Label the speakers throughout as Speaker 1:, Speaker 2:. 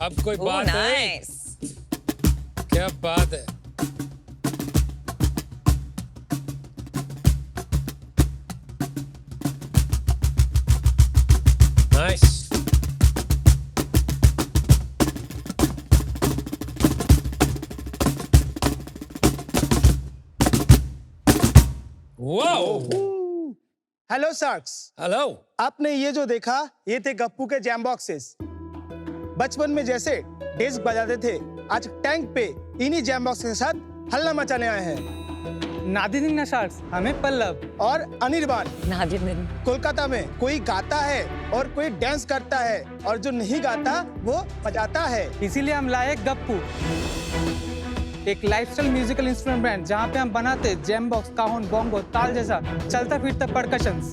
Speaker 1: अब कोई बात है?
Speaker 2: नाइस।
Speaker 1: क्या बात है? Nice. Wow.
Speaker 3: Hello sharks,
Speaker 1: hello.
Speaker 3: आपने ये जो देखा ये थे गप्पू के जैम बॉक्सेस। बचपन में जैसे डेस्क बजाते थे, आज टैंक पे इन्हीं जैम बॉक्स के साथ हल्ला मचाने आए हैं।
Speaker 4: नादिन शार्क्स, हमें पल्लव
Speaker 3: और अनिर्बान,
Speaker 2: नादिन।
Speaker 3: कोलकाता में कोई गाता है और कोई डांस करता है और जो नहीं गाता वो बजाता है।
Speaker 4: इसीलिए हम लाए गप्पू, एक लाइफस्टाइल म्यूजिकल इंस्ट्रूमेंट ब्रांड जहाँ पे हम बनाते जैम बॉक्स, काहुन, बोंगो, ताल जैसा चलता फिरता परकशंस।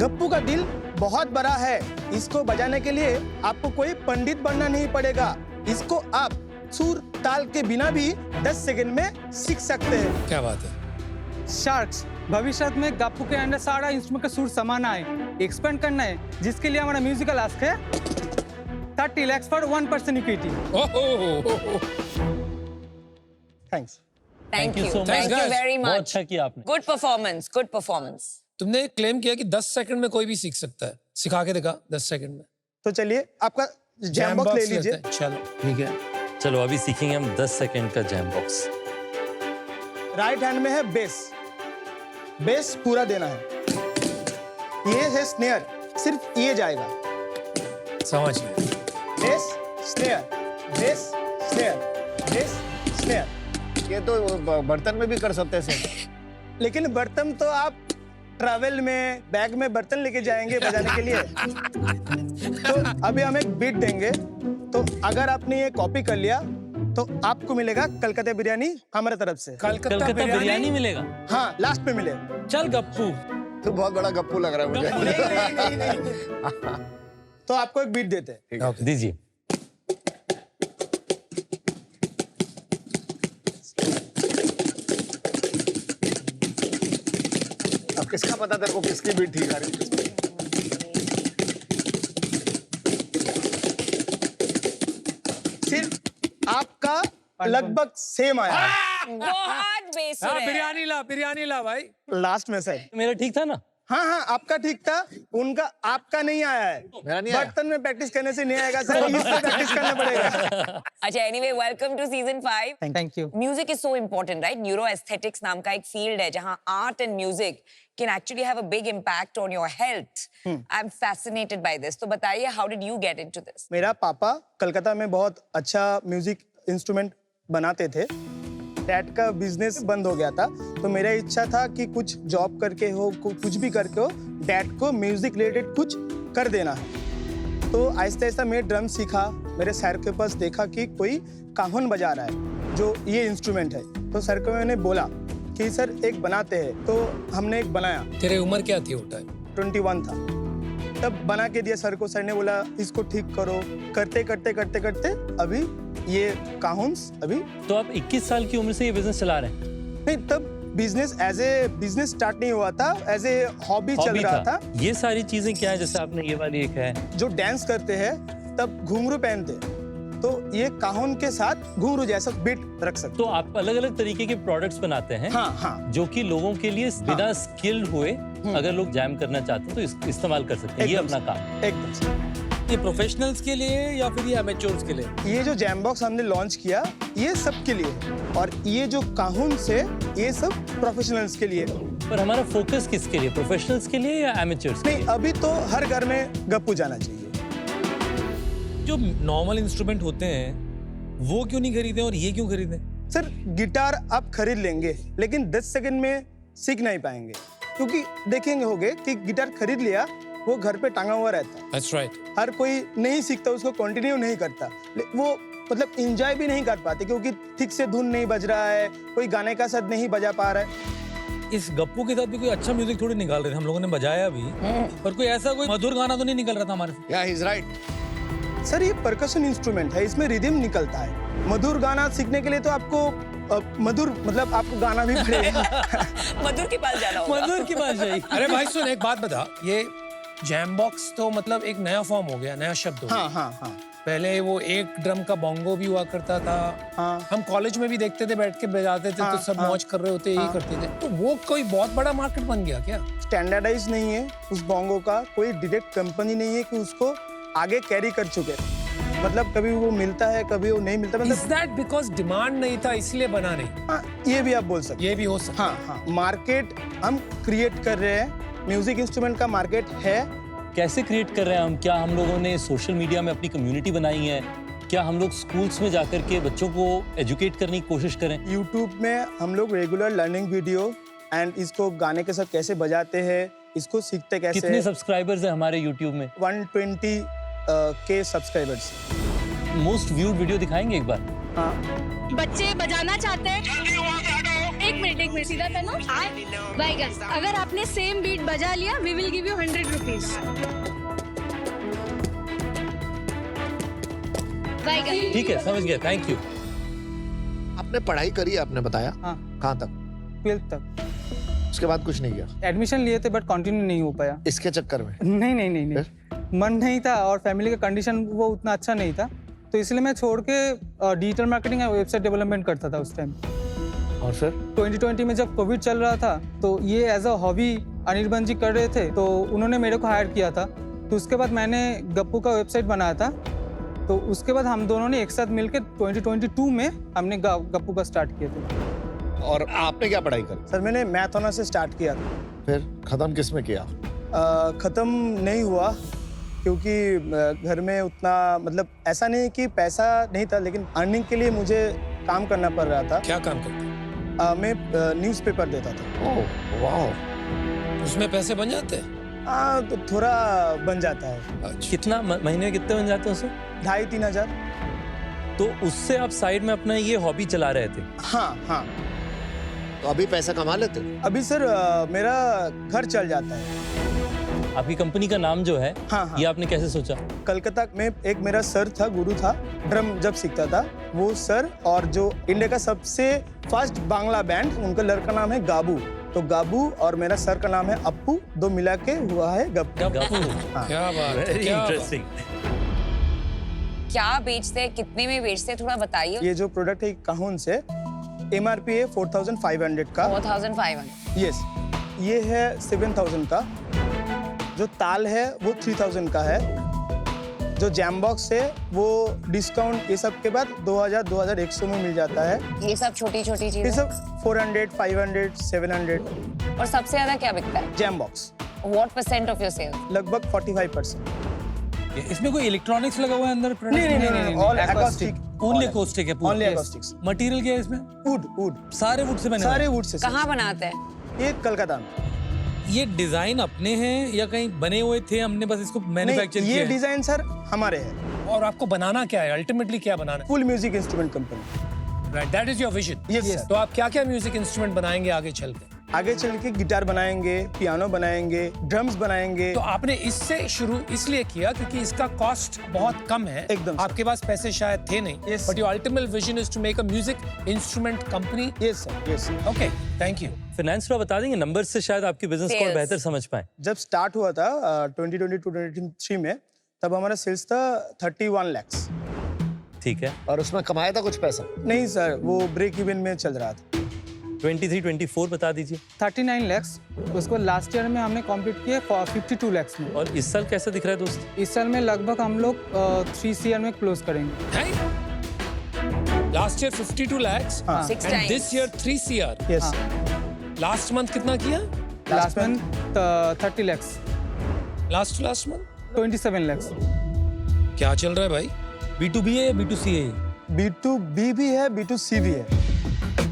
Speaker 3: गप्पू का दिल बहुत बड़ा है, इसको बजाने के लिए आपको कोई पंडित बनना नहीं पड़ेगा। इसको आप सुर ताल के बिना भी 10 सेकंड में सीख सकते हैं।
Speaker 1: क्या बात है?
Speaker 4: शार्क्स, भविष्य में गप्पू के अंदर सारा इंस्ट्रूमेंट का सुर समाना है, एक्सपेंड करना है, जिसके लिए हमारा म्यूजिकल आस्क है 30 lakhs for 1% equity.
Speaker 3: Thanks.
Speaker 2: Thank you,
Speaker 5: so much.
Speaker 2: Thank you
Speaker 1: guys.
Speaker 2: Very
Speaker 5: बहुत
Speaker 2: मच।
Speaker 5: अच्छा किया आपने।
Speaker 2: Good performance, good performance.
Speaker 1: तुमने क्लेम किया कि 10 सेकंड में कोई भी सीख सकता है। सिखा के दिखा 10 सेकंड में।
Speaker 3: तो चलिए आपका जैम बॉक्स ले
Speaker 1: लेते
Speaker 3: लीजिए।
Speaker 1: हैं। चलो ठीक है।
Speaker 5: चलो अभी सीखेंगे हम 10 सेकंड का जैम बॉक्स।
Speaker 3: राइट हैंड में है बेस, बेस पूरा देना है। ये है स्नेयर, सिर्फ ये जाएगा।
Speaker 1: समझ गया।
Speaker 3: Base snare, base snare, base snare.
Speaker 6: ये तो बर्तन में भी कर सकते हैं सर।
Speaker 3: लेकिन बर्तन तो आप ट्रैवल में बैग में बर्तन लेके जाएंगे बजाने के लिए। तो अभी हम एक बीट देंगे, तो अगर आपने ये कॉपी कर लिया तो आपको मिलेगा कलकत्ता बिरयानी हमारे तरफ से।
Speaker 1: कलकत्ता
Speaker 5: बिरयानी मिलेगा।
Speaker 3: हाँ, लास्ट में मिलेगा।
Speaker 1: चल गप्पू।
Speaker 6: तो बहुत बड़ा गप्पू लग रहा है मुझे।
Speaker 3: नहीं। तो आपको एक बीट देते हैं।
Speaker 5: दीजिए।
Speaker 6: अब किसका पता तेरे को किसकी बीट ठीक आ रही है?
Speaker 3: सिर्फ आपका लगभग सेम आया है।
Speaker 2: बहुत बेसुर
Speaker 1: हाँ,
Speaker 2: है।
Speaker 1: बिरयानी ला भाई।
Speaker 3: लास्ट में सर।
Speaker 5: मेरा ठीक था ना?
Speaker 3: हाँ हाँ, आपका ठीक था, उनका आपका नहीं आया है।
Speaker 6: मेरा नहीं आया।
Speaker 3: बर्तन में प्रैक्टिस करने से नहीं आएगा सर, इससे प्रैक्टिस करना पड़ेगा।
Speaker 2: अच्छा, anyway welcome to season 5।
Speaker 4: Thank you.
Speaker 2: Music is so important, right? Neuroaesthetics नाम का एक फील्ड है जहां art and music can actually have a big impact on your health. I am fascinated by this. तो बताइए, how did you get into this?
Speaker 3: मेरा पापा कलकत्ता में बहुत अच्छा म्यूजिक इंस्ट्रूमेंट बनाते थे। डैड का बिजनेस बंद हो गया था, तो मेरा इच्छा था कि कुछ जॉब करके हो, कुछ भी करके हो, डैड को म्यूजिक रिलेटेड कुछ कर देना है। तो आहिस्ता आहिस्ता मैं ड्रम सीखा। मेरे सर के पास देखा कि कोई काहुन बजा रहा है, जो ये इंस्ट्रूमेंट है। तो सर को मैंने बोला कि सर एक बनाते हैं। तो हमने एक बनाया।
Speaker 1: तेरे उम्र क्या थी उस टाइम?
Speaker 3: 21 था। तब बना के दिया सर को। सर ने बोला इसको ठीक करो। करते करते करते करते अभी ये काहुन्स अभी।
Speaker 5: तो आप 21 साल की उम्र से ये बिजनेस चला रहे हैं?
Speaker 3: नहीं, तब business as a business start नहीं हुआ था, एज ए हॉबी चल
Speaker 5: हॉबी
Speaker 3: रहा था।
Speaker 5: ये सारी चीजें क्या है? जैसे आपने ये वाली एक है
Speaker 3: जो डांस करते हैं तब घुंघरू पहनते हैं, तो ये काहुन के साथ घुंघरू जैसा बीट रख सकते।
Speaker 5: तो आप अलग अलग तरीके के प्रोडक्ट्स बनाते हैं।
Speaker 3: हाँ हाँ,
Speaker 5: जो कि लोगों के लिए बिना स्किल्ड हुए अगर लोग जैम करना चाहते हैं तो इस्तेमाल कर सकते हैं। ये
Speaker 3: एकदम
Speaker 5: अपना काम।
Speaker 3: एकदम से।
Speaker 1: ये प्रोफेशनल्स के लिए या फिर ये अमेच्योर्स के लिए?
Speaker 3: ये जो जैम बॉक्स हमने लॉन्च किया ये सबके लिए है, और ये जो काहुन से ये सब प्रोफेशनल्स के लिए है।
Speaker 5: पर हमारा फोकस किसके लिए? प्रोफेशनल्स के लिए या एमेचर्स के
Speaker 3: नहीं,
Speaker 5: लिए?
Speaker 3: अभी तो हर घर में गप्पू जाना चाहिए।
Speaker 1: जो नॉर्मल इंस्ट्रूमेंट होते हैं वो क्यों नहीं खरीदे और ये क्यों खरीदे?
Speaker 3: सर, गिटार आप खरीद लेंगे लेकिन 10 सेकंड में सीख नहीं पाएंगे, क्योंकि देखेंगे होगे कि गिटार खरीद लिया, वो घर पे टांगा हुआ रहता है।
Speaker 1: That's right.
Speaker 3: हर कोई नहीं सीखता, उसको कंटिन्यू नहीं करता, वो मतलब एंजॉय भी नहीं कर पाते, क्योंकि ठीक से धुन नहीं बज रहा है, कोई गाने का साथ नहीं बजा पा रहा है।
Speaker 1: इस गप्पू के साथ भी कोई अच्छा म्यूजिक थोड़ी निकाल रहे थे, हम लोगों ने बजाया भी, पर कोई ऐसा कोई मधुर गाना तो नहीं निकल रहा था हमारे से।
Speaker 6: Yeah, he's right.
Speaker 3: सर, ये परकशन इंस्ट्रूमेंट है, इसमें रिदम निकलता है। मधुर गाना सीखने के लिए तो आपको मधुर मतलब आपको गाना भी पड़ेगा।
Speaker 2: मधुर के पास जाना होगा।
Speaker 5: मधुर की बात चाहिए।
Speaker 1: अरे भाई सुन, एक बात बता, ये जैम बॉक्स तो मतलब एक नया फॉर्म हो गया, नया शब्द हो गया।
Speaker 3: हाँ हाँ हाँ।
Speaker 7: पहले वो एक ड्रम का बोंगो भी हुआ करता था।
Speaker 3: हाँ।
Speaker 7: हम कॉलेज में भी देखते थे, बैठ के बजाते थे,
Speaker 3: हाँ,
Speaker 7: तो सब
Speaker 3: हाँ,
Speaker 7: मौज कर रहे होते, यही
Speaker 3: हाँ।
Speaker 7: करते थे। तो वो कोई बहुत बड़ा मार्केट बन गया क्या?
Speaker 3: स्टैंडर्डाइज नहीं है उस बोंगो का, कोई डायरेक्ट कंपनी नहीं है कि उसको आगे कैरी कर चुके। मतलब कभी वो मिलता है, कभी वो नहीं मिलता।
Speaker 7: इज
Speaker 3: मतलब
Speaker 7: दैट बिकॉज डिमांड नहीं था इसलिए बना नहीं?
Speaker 3: हाँ, ये भी आप बोल सकते
Speaker 7: ये भी हो सकता
Speaker 3: हैं। हाँ, मार्केट हम क्रिएट कर रहे हैं, म्यूजिक इंस्ट्रूमेंट का मार्केट है।
Speaker 5: कैसे क्रिएट कर रहे हैं हम? क्या हम लोगों ने सोशल मीडिया में अपनी कम्युनिटी बनाई है? क्या हम लोग स्कूल्स में जाकर के बच्चों को एजुकेट करने की कोशिश करें?
Speaker 3: यूट्यूब में हम लोग रेगुलर लर्निंग वीडियो एंड इसको गाने के साथ कैसे बजाते हैं, इसको सीखते कैसे।
Speaker 5: कितने सब्सक्राइबर्स हैं हमारे यूट्यूब में?
Speaker 3: 120 के सब्सक्राइबर्स।
Speaker 5: मोस्ट व्यूड वीडियो दिखाएंगे एक बार?
Speaker 3: हाँ।
Speaker 8: बच्चे बजाना चाहते हैं? एक मिनट सीधा करना। बाय गाइस, अगर आपने सेम बीट बजा लिया, we will give you 100 rupees. Bye guys.
Speaker 5: ठीक है, समझ गया, थैंक यू।
Speaker 6: आपने पढ़ाई करी है, आपने बताया?
Speaker 4: हाँ।
Speaker 6: कहाँ तक?
Speaker 4: 12th तक
Speaker 6: उसके बाद कुछ नहीं किया?
Speaker 4: एडमिशन लिए थे बट कंटिन्यू नहीं हो पाया।
Speaker 6: इसके चक्कर में?
Speaker 4: नहीं, मन नहीं था और फैमिली का कंडीशन वो उतना अच्छा नहीं था, तो इसलिए मैं छोड़ के डिजिटल मार्केटिंग या वेबसाइट डेवलपमेंट करता था उस टाइम।
Speaker 6: और फिर
Speaker 4: 2020 में जब कोविड चल रहा था तो ये एज अ हॉबी अनिर्बन जी कर रहे थे, तो उन्होंने मेरे को हायर किया था। तो उसके बाद मैंने गप्पू का वेबसाइट बनाया था, तो उसके बाद हम दोनों ने एक साथ मिलकर 2022 में हमने गप्पू का स्टार्ट किया था।
Speaker 6: और आपने क्या पढ़ाई करी?
Speaker 3: सर मैंने मैथ ऑनर्स से स्टार्ट किया था।
Speaker 6: फिर खत्म किस में किया?
Speaker 3: ख़त्म नहीं हुआ क्योंकि घर में उतना, मतलब ऐसा नहीं कि पैसा नहीं था, लेकिन अर्निंग के लिए मुझे काम करना पड़ रहा था।
Speaker 7: क्या काम करते?
Speaker 3: मैं न्यूज़पेपर देता था।
Speaker 6: ओह वाह,
Speaker 7: उसमें पैसे बन जाते हैं?
Speaker 3: हाँ, तो थोड़ा बन जाता है।
Speaker 7: अच्छा।
Speaker 5: कितना महीने में कितने बन जाते हैं उससे?
Speaker 3: 2,500-3 हज़ार।
Speaker 5: तो उससे आप साइड में अपना ये हॉबी चला रहे थे?
Speaker 3: हाँ।
Speaker 6: तो अभी पैसा कमा लेते हो?
Speaker 3: अभी सर मेरा घर चल जाता है।
Speaker 5: आपकी कंपनी का नाम जो है,
Speaker 3: हाँ।
Speaker 5: ये आपने कैसे सोचा?
Speaker 3: कलकत्ता में एक मेरा सर था, गुरु था, ड्रम जब सीखता था वो सर, और जो इंडिया का सबसे फर्स्ट बांग्ला बैंड, उनका लड़का नाम है गाबू। तो गाबू और मेरा सर का नाम है अप्पू, दो मिला के हुआ है गप्पू। हाँ।
Speaker 7: क्या बात है,
Speaker 5: वेरी
Speaker 7: क्या बात।
Speaker 5: इंटरेस्टिंग।
Speaker 2: क्या बेचते हैं, कितने में बेचते हैं, थोड़ा बताइए।
Speaker 3: ये जो प्रोडक्ट है काहून से, MRP है 4,500 का।
Speaker 2: 4,500।
Speaker 3: यस, ये है 7,000 का। जो ताल है वो 3,000 का है। जो जैम बॉक्स है वो डिस्काउंट ये सब के बाद 2,100 में मिल जाता है।
Speaker 2: ये सब छोटी छोटी
Speaker 3: ये
Speaker 2: चीजें।
Speaker 3: सब 400, 500, 700।
Speaker 2: और सबसे ज्यादा क्या बिकता है?
Speaker 3: Jam box
Speaker 2: What percent of your sales?
Speaker 3: लगभग 45%।
Speaker 1: इसमें कोई इलेक्ट्रॉनिक्स लगा हुआ है अंदर?
Speaker 3: नहीं, all
Speaker 4: acoustic।
Speaker 3: acoustic।
Speaker 1: Only acoustic है पूरा?
Speaker 3: Only
Speaker 1: Yes.
Speaker 3: acoustics।
Speaker 1: मटेरियल क्या है इसमें?
Speaker 3: वुड
Speaker 1: सारे वुड से बने हुए
Speaker 3: सारे
Speaker 1: हैं?
Speaker 3: Would say.
Speaker 2: कहाँ बनाते हैं?
Speaker 3: ये कलकत्ता में।
Speaker 1: ये डिजाइन अपने हैं या कहीं बने हुए थे, हमने बस इसको मैन्युफैक्चर
Speaker 3: नहीं,
Speaker 1: किया
Speaker 3: ये
Speaker 1: है?
Speaker 3: डिजाइन सर हमारे है।
Speaker 7: और आपको बनाना क्या है, अल्टीमेटली क्या बनाना है?
Speaker 3: Full music instrument company.
Speaker 7: Right, that is your vision.
Speaker 3: Yes, sir।
Speaker 7: तो आप क्या क्या म्यूजिक इंस्ट्रूमेंट बनाएंगे आगे चल के?
Speaker 3: आगे चल के गिटार बनाएंगे, पियानो बनाएंगे, ड्रम्स बनाएंगे।
Speaker 7: तो आपने इससे शुरू इसलिए किया क्योंकि इसका कॉस्ट बहुत कम है,
Speaker 3: एकदम।
Speaker 7: आपके पास पैसे शायद थे नहीं,
Speaker 3: Yes।
Speaker 7: But your ultimate vision is to make a music instrument company.
Speaker 3: Yes sir, yes sir.
Speaker 7: Okay, thank you.
Speaker 5: Finance थोड़ा बता देंगे, नंबर्स से शायद आपके बिजनेस को और
Speaker 2: Sales।
Speaker 5: बेहतर समझ पाए।
Speaker 3: जब स्टार्ट हुआ था 2022-23 में, तब हमारा सेल्स था 31 lakhs।
Speaker 5: ठीक है।
Speaker 6: और उसमें कमाया था कुछ पैसा?
Speaker 3: नहीं सर, वो ब्रेक इवन में चल रहा था।
Speaker 5: 23-24 बता दीजिए।
Speaker 4: 39 lakhs। उसको लास्ट ईयर में हमने कंप्लीट किया 52 lakhs में।
Speaker 5: और इस साल कैसा दिख रहा है दोस्त?
Speaker 4: इस साल में लगभग हम लोग 3 CR में क्लोज करेंगे।
Speaker 7: लास्ट ईयर 52 lakhs
Speaker 3: हाँ।
Speaker 2: 6
Speaker 7: and
Speaker 2: times.
Speaker 7: This year 3 CR।
Speaker 3: Yes.
Speaker 7: Last month कितना किया?
Speaker 4: Last month 30 lakhs।
Speaker 7: Last month
Speaker 4: 27 lakhs।
Speaker 7: क्या चल रहा है भाई?
Speaker 1: B2B है या B2C है?
Speaker 3: B2B भी है, B2C भी है।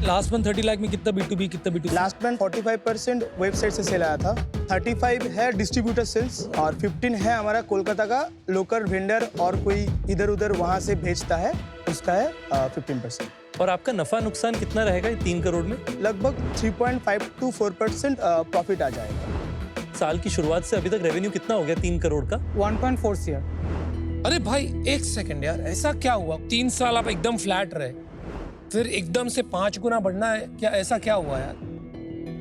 Speaker 1: लास्ट मंथ 30 लाख में कितना B2B, कितना B2C?
Speaker 3: लास्ट मंथ 45% वेबसाइट से सेल आया था, 35 है डिस्ट्रीब्यूटर सेल्स, और 15 है हमारा कोलकाता का लोकल वेंडर, और कोई इधर उधर वहां से भेजता है, उसका है 15%।
Speaker 5: और आपका नफा नुकसान कितना रहेगा 3 करोड़ में?
Speaker 3: लगभग 3.5 to 4% प्रॉफिट आ जाएगा।
Speaker 5: साल की शुरुआत से अभी तक रेवेन्यू कितना हो गया 3 करोड़ का?
Speaker 4: 1.4 CR।
Speaker 7: अरे भाई एक सेकंड यार, ऐसा क्या हुआ? 3 साल आप एकदम फ्लैट रहे, फिर एकदम से 5 गुना बढ़ना है क्या? ऐसा क्या हुआ यार?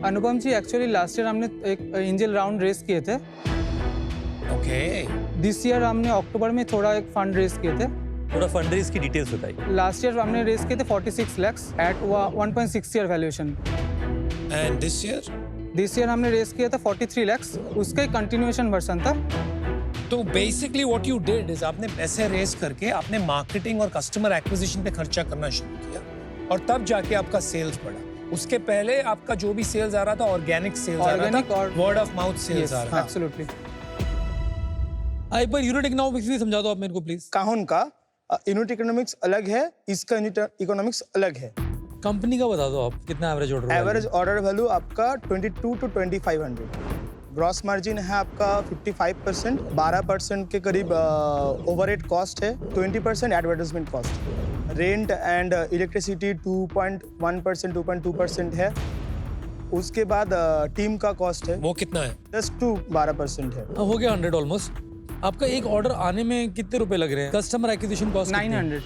Speaker 4: अनुपम जी, एक्चुअली लास्ट ईयर हमने एक एंजल राउंड रेस किए थे।
Speaker 7: ओके।
Speaker 4: दिस ईयर हमने अक्टूबर में थोड़ा एक फंड रेस किए थे,
Speaker 1: थोड़ा फंड रेज की डिटेल्स बताइए।
Speaker 4: लास्ट ईयर हमने रेस किए थे 46 lakhs at 1.6 year valuation.
Speaker 7: And this year?
Speaker 4: This year हमने रेस किया था 43 lakhs, उसका एक कंटिन्यूएशन वर्जन था।
Speaker 7: तो basically what you did is आपने पैसे रेस करके आपने मार्केटिंग और कस्टमर एक्विजिशन पे खर्चा करना शुरू किया और तब जाके आपका सेल्स बढ़ा। उसके पहले आपका जो भी सेल्स आ रहा था ऑर्गेनिक सेल्स आ रहा था, वर्ड ऑफ माउथ सेल्स आ रहा था।
Speaker 4: एब्सोल्युटली।
Speaker 1: एक बार यूनिट इकोनॉमिक्स भी समझा दो आप मेरे को प्लीज।
Speaker 3: काहून का यूनिट इकोनॉमिक्स अलग है, इसका यूनिट इकोनॉमिक्स अलग है।
Speaker 1: कंपनी का बता दो आप, कितना average order?
Speaker 3: Average order value आपका 22 to 2500। ग्रॉस मार्जिन है आपका 55%, 12% के करीब ओवरहेड कॉस्ट है, 20% advertisement cost. Rent and electricity 2.1%, 2.2% है। उसके बाद टीम का कॉस्ट है
Speaker 7: वो कितना है?
Speaker 3: 10 to 12% है।
Speaker 1: हो गया 100 ऑलमोस्ट। आपका एक ऑर्डर आने में कितने रुपए लग रहे हैं? Customer acquisition cost
Speaker 4: 900।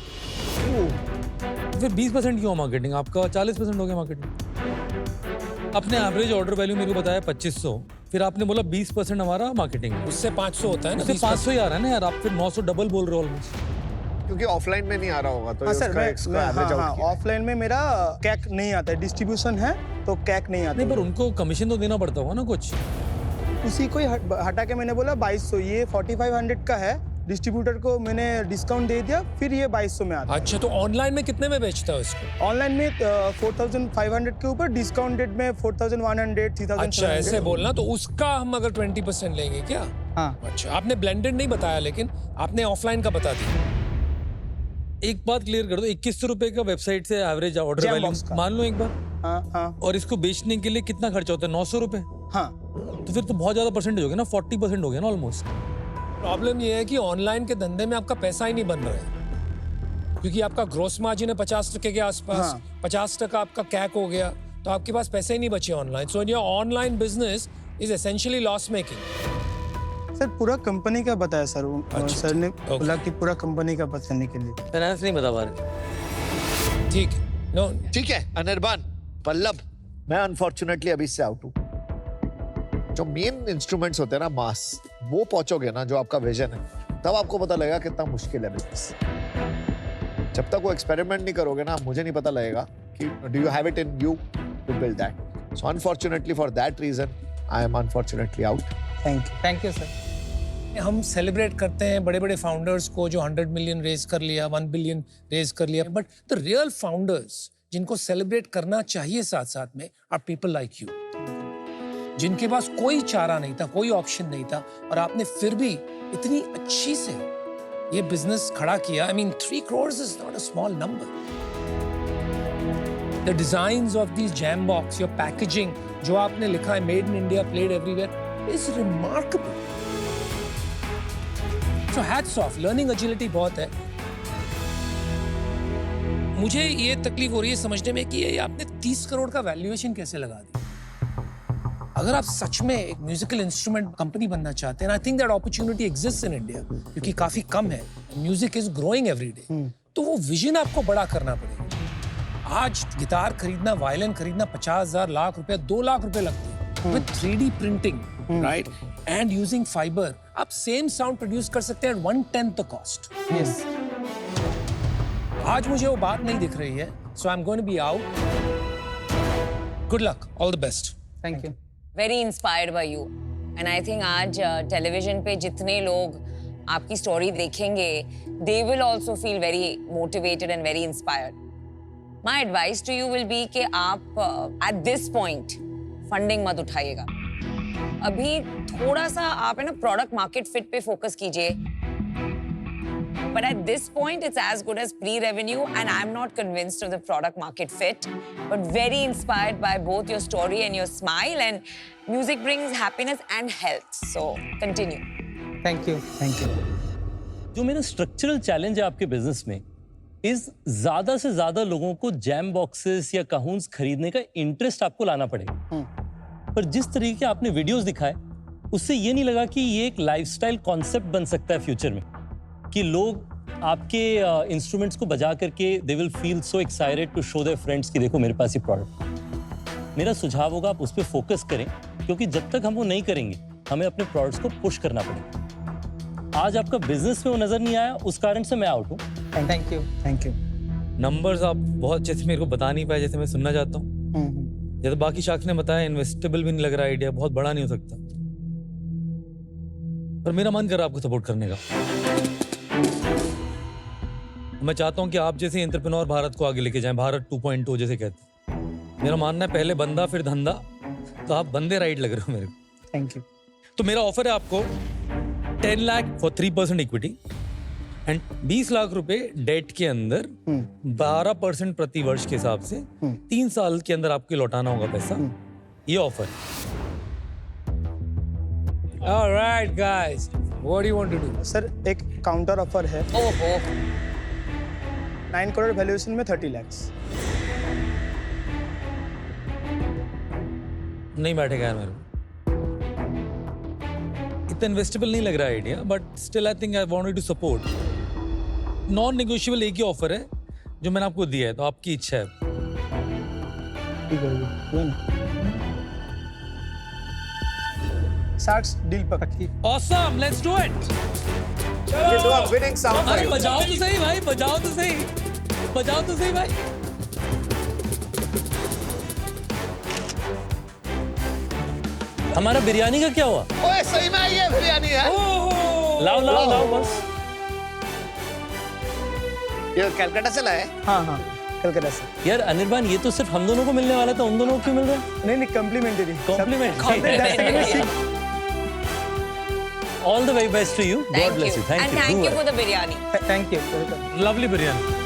Speaker 1: फिर 20% क्यों मार्केटिंग? आपका 40% हो गया मार्केटिंग। अपने एवरेज ऑर्डर वैल्यू मेरे को बताया 2500, फिर आपने बोला 20% हमारा मार्केटिंग है।
Speaker 7: उससे 500 होता है ना?
Speaker 1: उससे 500 ही आ रहा है ना यार, आप फिर 900 डबल बोल रहे हो ऑलमोस्ट।
Speaker 6: क्योंकि ऑफलाइन में नहीं आ रहा होगा तो
Speaker 3: हाँ सर,
Speaker 6: उसका एक्स्ट्रा एवरेज आउट किया।
Speaker 3: ऑफलाइन में मेरा कैक नहीं आता है, डिस्ट्रीब्यूशन है तो कैक नहीं आता।
Speaker 1: नहीं पर उनको कमीशन तो देना पड़ता होगा ना कुछ।
Speaker 3: उसी को ही हटा के मैंने बोला 2200, ये 4500 का है, डिस्ट्रीब्यूटर को मैंने डिस्काउंट दे दिया, फिर ये 2200 में आता है।
Speaker 7: अच्छा, तो ऑनलाइन में कितने में बेचता है उसको?
Speaker 3: ऑनलाइन में 4500 के ऊपर, डिस्काउंटेड में 4100, 3700।
Speaker 7: अच्छा, ऐसे बोलना। तो उसका हम अगर 20% लेंगे क्या?
Speaker 4: हाँ।
Speaker 7: अच्छा, आपने ब्लेंडेड नहीं बताया, लेकिन आपने ऑफलाइन का बता दिया।
Speaker 1: एक बात क्लियर कर दो, 2100 रुपए का वेबसाइट से average order
Speaker 3: Jam
Speaker 1: value
Speaker 3: box का।
Speaker 1: मान लो एक बार,
Speaker 3: हाँ।
Speaker 1: और इसको बेचने के लिए कितना खर्चा होता है? 900 रुपए।
Speaker 3: हाँ,
Speaker 1: तो फिर तो बहुत ज्यादा परसेंटेज हो गया ना, 40% हो गया ना ऑलमोस्ट।
Speaker 7: प्रॉब्लम ये है कि ऑनलाइन के धंधे में आपका पैसा ही नहीं बन रहा है, क्योंकि आपका ग्रोस मार्जिन है 50% के आसपास।
Speaker 3: हाँ।
Speaker 7: 50% आपका कैक हो गया, तो आपके पास पैसे ही नहीं बचे online. So your online business is essentially loss making.
Speaker 3: Sir पूरा कंपनी का बताया सर,
Speaker 7: अच्छा,
Speaker 3: सर ने
Speaker 7: okay।
Speaker 3: बोला कि पूरा कंपनी का बताने के लिए।
Speaker 1: फाइनेंस नहीं बता पा रहे।
Speaker 7: ठीक है, नो
Speaker 6: ठीक है अनिर्बान, पल्लव, मैं अनफॉर्चुनेटली अभी से आउट हूँ। जो मेन इंस्ट्रूमेंट्स होते हैं ना मास, वो पहुंचोगे ना, जो आपका विजन है, तब आपको पता लगेगा कितना मुश्किल है बिजनेस। जब तक वो एक्सपेरिमेंट नहीं करोगे ना, मुझे नहीं पता लगेगा कि do you have it in you to build that. So unfortunately for that reason I am unfortunately out.
Speaker 4: Thank you sir.
Speaker 7: हम सेलिब्रेट करते हैं बड़े बड़े फाउंडर्स को जो 100 मिलियन रेज कर लिया, 1 बिलियन रेज कर लिया, बट द रियल फाउंडर्स जिनको सेलिब्रेट करना चाहिए साथ साथ में आर पीपल लाइक यू, जिनके पास कोई चारा नहीं था, कोई ऑप्शन नहीं था, और आपने फिर भी इतनी अच्छी से ये बिजनेस खड़ा किया। I mean 3 crores is not a small number. The designs of this jam box, your packaging, जो आपने लिखा है made in India, played everywhere, is remarkable. So hats off, learning agility बहुत है। मुझे ये तकलीफ हो रही है समझने में कि ये आपने 30 करोड़ का वैल्यूएशन कैसे लगा दिया। अगर आप सच में एक म्यूजिकल इंस्ट्रूमेंट कंपनी बनना चाहते हैं, I think that opportunity exists in India, क्योंकि काफी कम है, music is growing every day, तो वो विजन आपको बड़ा करना पड़ेगा। आज गिटार खरीदना, वायलिन खरीदना 50,000 लाख रुपए, 2 लाख रुपए लगते हैं with 3D printing, right, and using fibre. आप सेम साउंड प्रोड्यूस कर सकते हैं 1/10 द कॉस्ट।
Speaker 4: यस।
Speaker 7: आज मुझे वो बात नहीं दिख रही है, so I am going to be out. Good luck, all the best.
Speaker 4: Thank you.
Speaker 2: Very inspired by you, and I think आज टेलीविजन पे जितने लोग आपकी स्टोरी देखेंगे, they will also feel very motivated and very inspired. My advice to you will be कि आप at this point funding मत उठाइएगा। अभी थोड़ा सा आप है ना प्रोडक्ट मार्केट फिट पे फोकस कीजिए, but at this point it's as good as pre-revenue, and I'm not convinced of the product market fit, but very inspired by both your story and your smile, and music brings happiness and health, so continue.
Speaker 4: Thank you.
Speaker 5: जो मेरा structural challenge है आपके business में इस ज्यादा से ज्यादा लोगों को जैम बॉक्सेस या काहून्स खरीदने का इंटरेस्ट आपको लाना पड़ेगा। पर जिस तरीके के आपने वीडियोस दिखाए, उससे ये नहीं लगा कि ये एक लाइफस्टाइल कॉन्सेप्ट बन सकता है फ्यूचर में, कि लोग आपके इंस्ट्रूमेंट्स को बजा करके they will feel so excited to show their friends कि देखो मेरे पास ये प्रोडक्ट। मेरा सुझाव होगा आप उस पर फोकस करें, क्योंकि जब तक हम वो नहीं करेंगे, हमें अपने प्रोडक्ट्स को पुश करना पड़ेगा। आज आपका बिजनेस में वो नजर नहीं आया, उस कारण से मैं आउट हूँ।
Speaker 4: Thank you.
Speaker 1: नंबर्स आप बहुत अच्छे से मेरे को बता नहीं पाए जैसे मैं सुनना चाहता हूँ। जैसे बाकी शाख ने बताया, इन्वेस्टेबल भी नहीं लग रहा आइडिया, बहुत बड़ा नहीं हो सकता, पर मेरा मन कर रहा है आपको सपोर्ट करने का। मैं चाहता हूं कि आप जैसे एंटरप्रेन्योर भारत को आगे लेके जाएं, भारत 2.0 जैसे कहते हैं। मेरा मानना है पहले बंदा फिर धंधा, तो आप बंदे राइट लग रहे हो मेरे को।
Speaker 4: Thank you.
Speaker 1: तो मेरा ऑफर है आपको 10 lakh for 3% equity and 20 lakh रुपए डेट के अंदर 12% प्रति वर्ष के हिसाब से 3 साल के अंदर आपको लौटाना होगा पैसा। ये ऑफर है।
Speaker 7: All right, guys. What do you want to do?
Speaker 3: Sir एक काउंटर ऑफर है,
Speaker 2: ओहो
Speaker 3: 9 करोड़ वैल्यूएशन में 30 लाख।
Speaker 1: नहीं बैठेगा यार मेरे को, इतना इन्वेस्टेबल नहीं लग रहा idea, but still I think I wanted to support. Non negotiable एक ही ऑफर है जो मैंने आपको दिया है, तो आपकी इच्छा है।
Speaker 3: ठीक है, 60 डील पक्की।
Speaker 1: Awesome, let's do it.
Speaker 6: ये तो आप विनिंग साउंड
Speaker 1: अरे बजाओ तो सही भाई, बजाओ तो सही, बजाओ तो सही भाई।
Speaker 5: हमारा बिरयानी का क्या हुआ?
Speaker 6: ओए सही में ये बिरयानी है।
Speaker 5: लाओ लाओ लाओ बस।
Speaker 6: ये कलकत्ता से लाए?
Speaker 3: हाँ कलकत्ता से।
Speaker 5: यार अनिर्बान, ये तो सिर्फ हम दोनों को मिलने वाला था, उन दोनों को क्यों मिल रहा है?
Speaker 3: नहीं complementary.
Speaker 5: Compliment. All the very best to you. God bless you. Thank
Speaker 2: And
Speaker 5: you.
Speaker 2: thank
Speaker 5: Do
Speaker 2: you
Speaker 5: well.
Speaker 2: for the biryani.
Speaker 4: Thank you.
Speaker 1: Lovely biryani.